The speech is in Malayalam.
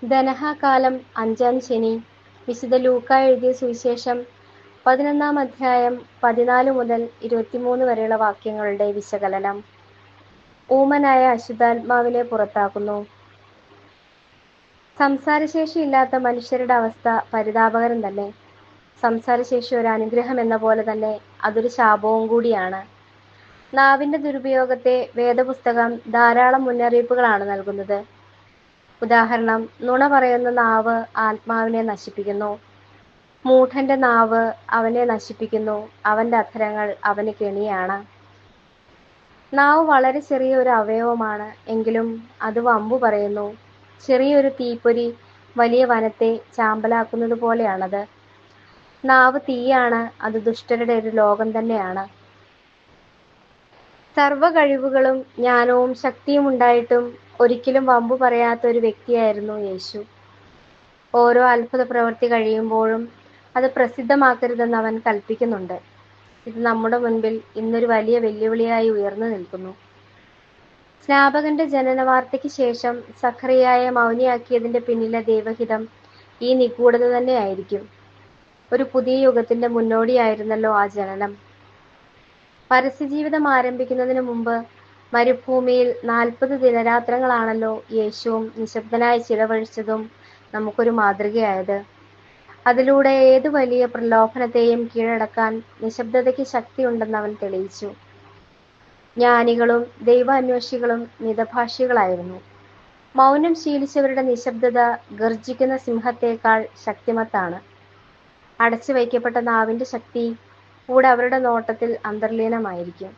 ധനഹാകാലം 5-ാം ശനി. വിശുദ്ധ ലൂക്കാ എഴുതിയ സുവിശേഷം 11-ാം അധ്യായം 14 മുതൽ 23 വരെയുള്ള വാക്യങ്ങളുടെ വിശകലനം. ഊമനായ അശുദ്ധാത്മാവിനെ പുറത്താക്കുന്നു. സംസാരശേഷിയില്ലാത്ത മനുഷ്യരുടെ അവസ്ഥ പരിതാപകരം തന്നെ. സംസാരശേഷി ഒരു അനുഗ്രഹം എന്ന പോലെ തന്നെ അതൊരു ശാപവും കൂടിയാണ്. നാവിന്റെ ദുരുപയോഗത്തെ വേദപുസ്തകം ധാരാളം മുന്നറിയിപ്പുകളാണ് നൽകുന്നത്. ഉദാഹരണം, നുണ പറയുന്ന നാവ് ആത്മാവിനെ നശിപ്പിക്കുന്നു. മൂഢന്റെ നാവ് അവനെ നശിപ്പിക്കുന്നു. അവന്റെ അധരങ്ങൾ അവന് കെണിയാണ്. നാവ് വളരെ ചെറിയ ഒരു അവയവമാണ്, എങ്കിലും അത് വമ്പു പറയുന്നു. ചെറിയൊരു തീപ്പൊരി വലിയ വനത്തെ ചാമ്പലാക്കുന്നത് പോലെയാണത്. നാവ് തീയാണ്. അത് ദുഷ്ടരുടെ ഒരു ലോകം തന്നെയാണ്. സർവ്വ കഴിവുകളും ജ്ഞാനവും ശക്തിയും ഉണ്ടായിട്ടും ഒരിക്കലും വമ്പു പറയാത്ത ഒരു വ്യക്തിയായിരുന്നു യേശു. ഓരോ അത്ഭുത പ്രവൃത്തി കഴിയുമ്പോഴും അത് പ്രസിദ്ധമാക്കരുതെന്ന് അവൻ കൽപ്പിക്കുന്നുണ്ട്. ഇത് നമ്മുടെ മുൻപിൽ ഇന്നൊരു വലിയ വെല്ലുവിളിയായി ഉയർന്നു നിൽക്കുന്നു. സ്നാപകന്റെ ജനന വാർത്തയ്ക്ക് ശേഷം സഖറിയായെ മൗനിയാക്കിയതിന്റെ പിന്നിലെ ദൈവഹിതം ഈ നിഗൂഢത തന്നെയായിരിക്കും. ഒരു പുതിയ യുഗത്തിന്റെ മുന്നോടിയായിരുന്നല്ലോ ആ ജനനം. പരസ്യജീവിതം ആരംഭിക്കുന്നതിന് മുമ്പ് മരുഭൂമിയിൽ 40 ദിനരാത്രങ്ങളാണല്ലോ യേശുവും നിശബ്ദനായി ചിലവഴിച്ചതും നമുക്കൊരു മാതൃകയായത്. അതിലൂടെ ഏതു വലിയ പ്രലോഭനത്തെയും കീഴടക്കാൻ നിശബ്ദതയ്ക്ക് ശക്തിയുണ്ടെന്ന് അവൻ തെളിയിച്ചു. ജ്ഞാനികളും ദൈവാന്വേഷികളും മിതഭാഷികളായിരുന്നു. മൗനം ശീലിച്ചവരുടെ നിശബ്ദത ഗർജിക്കുന്ന സിംഹത്തേക്കാൾ ശക്തിമത്താണ്. അടച്ചു വയ്ക്കപ്പെട്ട നാവിന്റെ ശക്തി കൂടെ അവരുടെ നോട്ടത്തിൽ അന്തർലീനമായിരിക്കും.